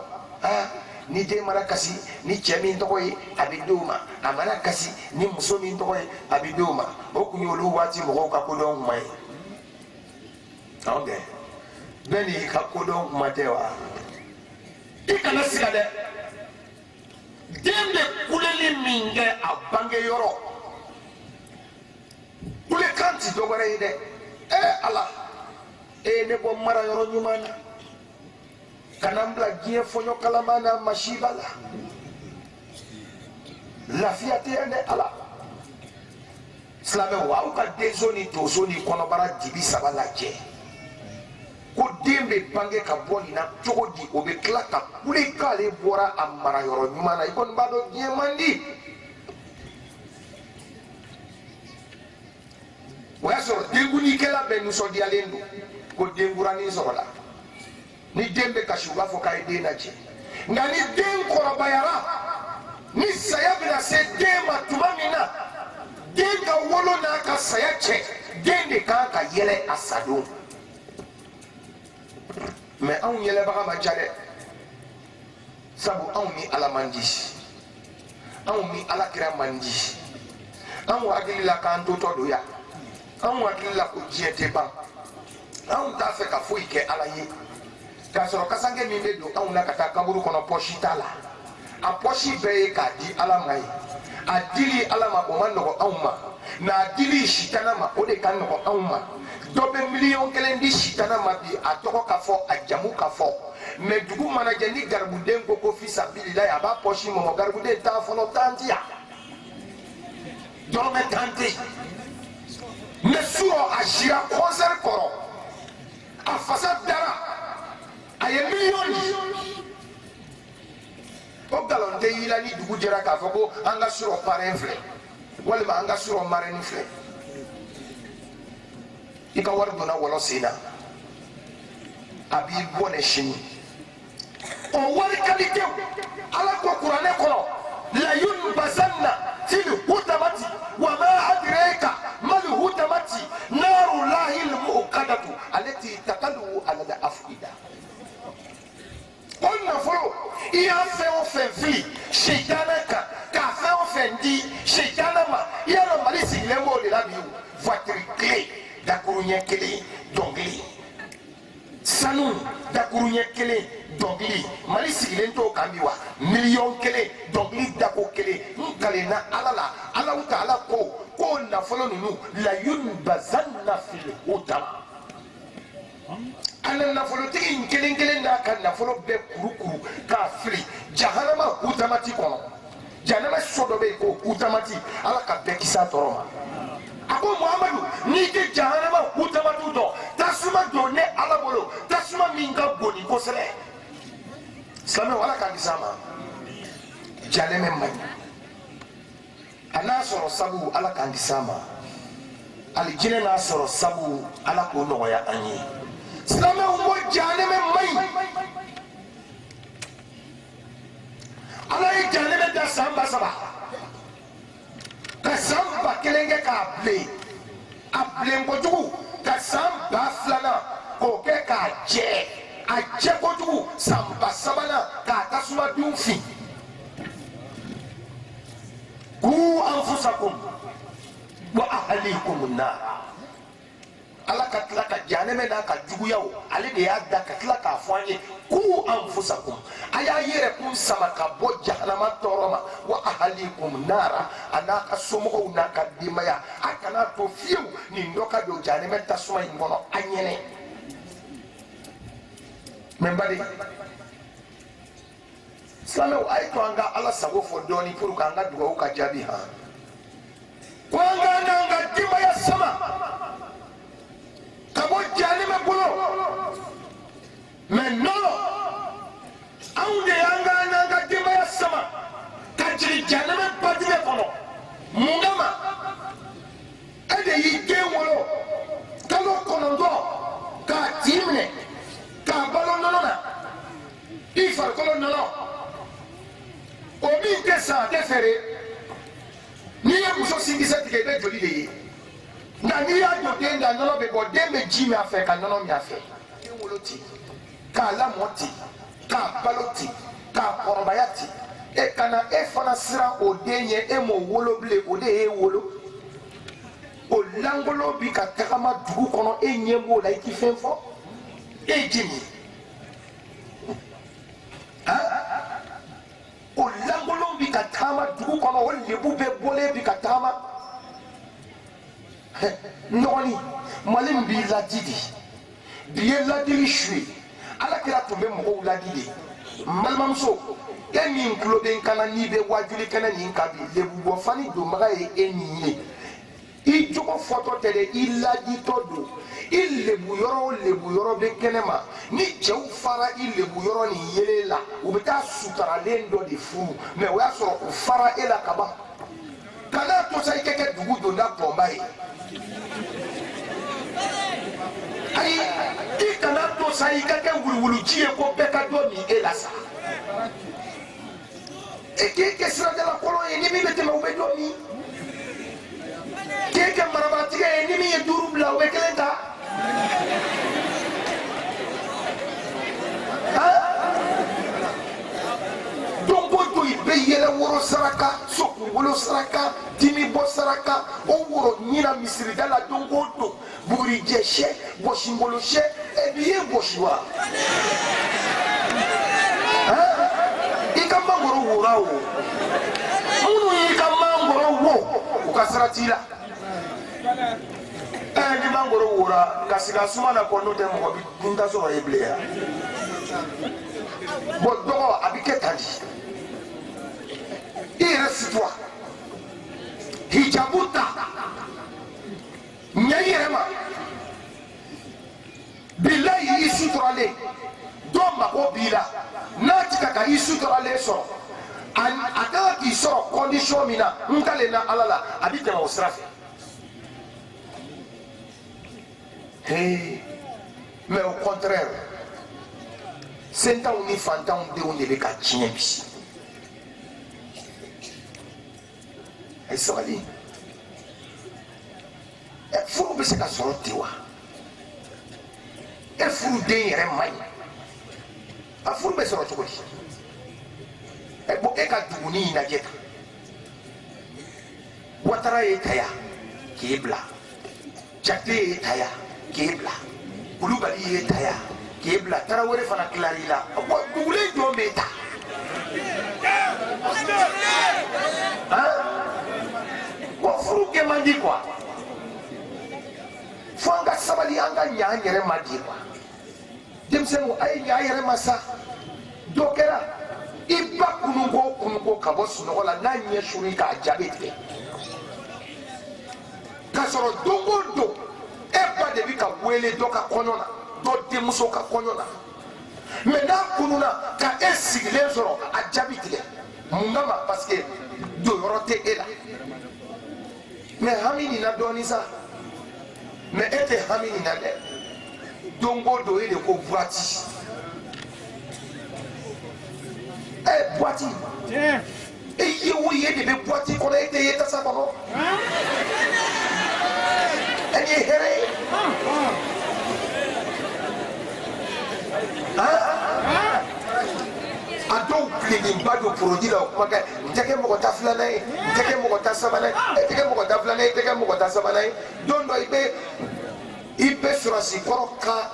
ni den mana kasi ni cɛ min tɔgɔ ye a bɛ d'o ma a mana kasi ni muso min tɔgɔ ye a bɛ d'o ma o kun ye olu waati mɔgɔw ka kodɔn kuma ye anw tɛ bɛɛ n'i ka kodɔn kuma tɛ wa i kana siga dɛ den bɛ kuleli min kɛ a bangeyɔrɔ kulekan ti dɔwɛrɛ ye dɛ Ala ne bɔ marayɔrɔ ɲuman na kana n bila diɲɛ fɔɲɔ kalama na masiba la lafiya tɛ yan dɛ Ala silamɛw aw ka denso ni tonso ni kɔnɔbara dibi saba lajɛ ko den bɛ bange ka bɔ nin na cogo di o bɛ tila ka kule k'ale bɔra a marayɔrɔ ɲuman na i kɔni b'a dɔn diɲɛ man di o y'a sɔrɔ denkunikɛla bɛɛ nisɔndiyalen don ko denkuranin sɔrɔla ni den bɛ kasi u b'a fɔ k'a ye den lajɛ nka ni den kɔrɔbayara ni saya bɛna se den ma tuma min na den ka wolo n'a ka saya cɛ den de kan ka yɛlɛ a sadon mɛ anw yɛlɛbaga man ca dɛ sabu anw ni Ala man di anw ni Alakira man di anw hakili la k'an totɔ don yan anw hakili la ko diɲɛ tɛ ban anw t'a fɛ ka foyi kɛ Ala ye k'a sɔrɔ kasange min bɛ don anw na ka taa kaburu kɔnɔ pɔsi t'a la a pɔsi bɛɛ ye k'a di Ala ma ye a dili Ala ma o ma nɔgɔ anw ma n'a dili sitana ma o de ka nɔgɔ anw ma dɔ bɛ miliyɔn kelen di sitana ma bi a tɔgɔ ka fɔ a jamu ka fɔ mɛ dugu mana jɛ ni garibuden ko fisabililayi a b'a pɔsi mɔmɔ garibuden t'a fɔlɔ tan ti yan dɔrɔmɛ tan tɛ yen mɛ surɔ a sira kɔnsɛri kɔrɔ a fasa dara a ye miliyɔn di o nkalon tɛ y'i la ni dugu jɛra k'a fɔ ko an ka surɔ parɛn filɛ walima an ka surɔ marɛni filɛ i ka wari donna wɔlɔ sen na a b'i bɔ ne sini o wari ka di tew Ala ko kuranɛ kɔnɔ layunbazanna fil hutamati wa ma adraka mal hutamati narullahi al-muqaddatu allati taqallu ala al-afida o nafolo i y'a fɛn o fɛn fili dakuru ɲɛ kelen dɔnkili sanu dakuru ɲɛ kelen dɔnkili mali sigilen t'o kan bi wa miliyɔn kelen dɔnkili dako kelen n kalenna ala la alaw ta ala ko nafolo ninnu la yunbazanna fil hutama ana nafolotigi in kelen kelen n'a ka nafolo bɛɛ kurukuru k'a fili jahanama hutamati kɔnɔ jahanama so dɔ bɛ yen ko hutamati ala ka bɛɛ kisi a tɔɔrɔ ma a ko muhamadu n'i tɛ jahanama hutamatu dɔn tasuma don ne ala bolo tasuma min ka bon ni kosɛbɛ silamɛw ala k'a kisi a ma jalɛmɛ man ɲi a n'a sɔrɔ sabu ala k'an kisi a ma alijinɛ n'a sɔrɔ sabu ala k'o nɔgɔya an ye silamɛw ko jalɛmɛ man ɲi ala ye jalɛmɛ da san 3,000 ka san 1,000 kɛ k'a bilen a bilen kojugu ka san 2,000 k'o kɛ k'a jɛ a jɛ kojugu san 3,000 k'a tasuma dun fin ku anfusakum wa ahlikum nar ala ka tila ka janɛmɛ n'a ka juguyaw ale de y'a da ka tila k'a fɔ an ye ku anfusakum a y'a yɛrɛ kun sama ka bɔ jahanama tɔɔrɔ ma wa ahlikum nara a n'a ka somɔgɔw n'a ka denbaya a kana to fiyewu nin dɔ ka don janɛmɛ tasuma in kɔnɔ a ɲɛnɛ mɛ bari silamɛw a ye to an ka ala sago fɔ dɔɔni pour que an ka dugawu ka jaabi han ko an ka n'an ka denbaya sama ka bɔ janɛmɛ bolo mɛ nɔnɔ anw de y'an ka n'an ka denbaya sama ka jigin janɛmɛ batigɛ kɔnɔ mun kama e de y'i den wolo kalo 9 k'a tin minɛ k'a balo nɔnɔ na i farikolo nɔnɔ o min tɛ san a tɛ feere n'i ye muso sinkisɛ tigɛ i bɛ joli de ye nka n'i y'a jɔ den da nɔnɔ bɛ bɔ den bɛ ji min a fɛ ka nɔnɔ min a fɛ den wolo ten k'a lamɔ ten k'a balo ten k'a kɔrɔbaya ten e kana e fana siran o den ɲɛ e m'o wolo bilen o de y'e wolo o langolo bi ka tagama dugu kɔnɔ e ɲɛ b'o la i ti fɛn fɔ e jeni o langolo bi ka tagama dugu kɔnɔ o lebu bɛɛ bɔlen bi ka tagama nɔgɔni mali min b'i ladi de bi ye ladili su ye alakira tun bɛ mɔgɔw ladi de n balimamuso e min tulo bɛ n kana n'i bɛ wajuli kɛnɛ nin kan bi lebubɔ fani donbaga ye e nin ye i jogo fɔtɔ tɛ dɛ i laditɔ don i lebu yɔrɔ o lebu yɔrɔ bɛ kɛnɛ ma ni cɛw fara i lebu yɔrɔ nin yelen la u bɛ taa sutaralen dɔ de furu mɛ o y'a sɔrɔ u fara e la kaban kana to sa i kɛ kɛ dugu donda bɔnba ye ayi i kana to sa i ka kɛ wuluwuluji ye ko bɛɛ ka dɔ min e la sa e k'i kɛ siradala kɔlɔn ye ni min bɛ tɛmɛ u bɛ dɔ min k'e kɛ marabatigɛ ye ni min ye 5 bila u bɛ 1 ta don ko don i bɛ yɛlɛ woro saraka sokungolo saraka dimi bɔ saraka o woro ɲina misirida la don ko don bugurijɛ sɛ gɔsingolo sɛ e b'i ye gosi wa i ka mangoro wora o minnu y'i ka mangoro wo u ka sira t'i la ni mangoro wora ka sigi a suma na kɔ n'o tɛ mɔgɔ bi dunta sɔrɔ ye bilen ya bon dɔgɔ a bɛ kɛ tan de i yɛrɛ sutura hijabu ta ɲɛ i yɛrɛ ma bilayi i suturalen dɔ mago b'i la n'a ti ka i suturalen sɔrɔ a kan ka k'i sɔrɔ condition min na n talen na ala la a bɛ tɛmɛ o sira fɛ mais au contraire sentanw ni fantanw denw de bɛ ka tiɲɛ bi a ye sabali furu bɛ se ka sɔrɔ ten wa e furu den yɛrɛ man ɲi a furu bɛ sɔrɔ cogo di bon e ka duguni in lajɛ tan Watara ye taya k'e bila Jakite ye taya kebla kulubali ye taya kebla tarawele fana kilarila ko dugule jo meta ko furu ke mandi quoi fanga sabali anga nya nyere madi quoi demsenu ay nya yere masa dokera iba kunugo kabo sunola na nye shuri ka jabete kasoro dongondo eba de bika wele doka konona do demuso ka konona mena kununa ka esigile zoro a jabite mungama parce que do yorote ela mais hamini na donisa mais ete hamini na de dongondo ele ko voiti boîti et il y a des boîtis qu'on a été à sa maman elle est hérée a donc les pas de produit là teke mo ta flana teke mo ta sabana teke mo ta flana teke mo ta sabana don do ibe sur si koroka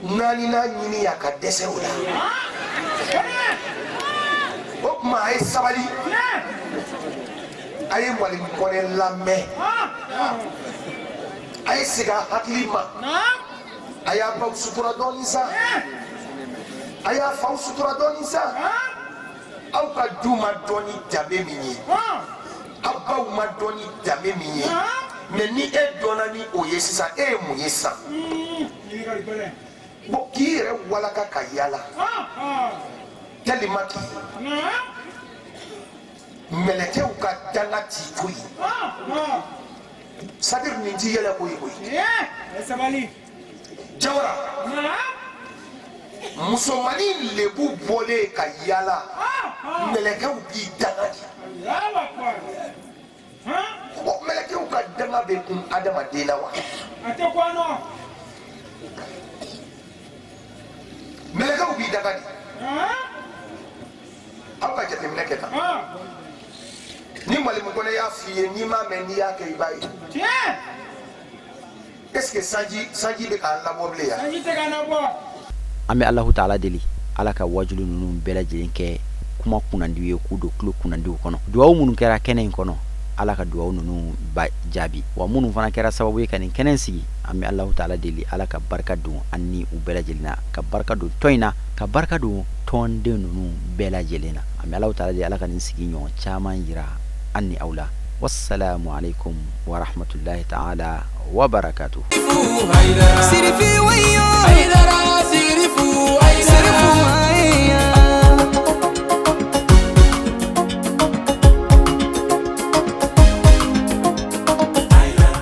nani na nyini ya ka dese ola o ma ay sabali ay mo li ko ne lamme ay siga haklima aya ba sutura donisa aya fa sutura donisa au ka duma doni jabe minyi abba ma doni jabe minyi mais ni e dona ni o yesisa e mu yesa bo kire wala ka kayala kalimaki meleke uka janati kui sadir ni jiyala koy sabali jawara musomani lebu bole kayala meleke uki janati o meleke uka danga be kun adama dela wa atakwano meleke uki dangani apa jate meleke ta ni mwalimu kone ya fiye ni ma meni ya ke ibai est-ce que sanji be ka la moble ya sanji te kana bo ame Allahu Ta'ala deli ala ka wajulu nunu bela jelinke kuma kunandi ye kudo klo kunandi kono duwa munun kera kenen kono ala ka duwa nunu ba jabi wa munun fana kera sababu ye kanin kenen sigi ame Allahu Ta'ala deli ala ka barka dun anni u bela jelina ka barka dun toina ka barka dun tonde nunu bela jelina ame Allahu Ta'ala deli ala ka nin sigi nyon chaman yira anni aula wassalamu alaikum wa rahmatullahi ta'ala wa barakatuh sirfi wayo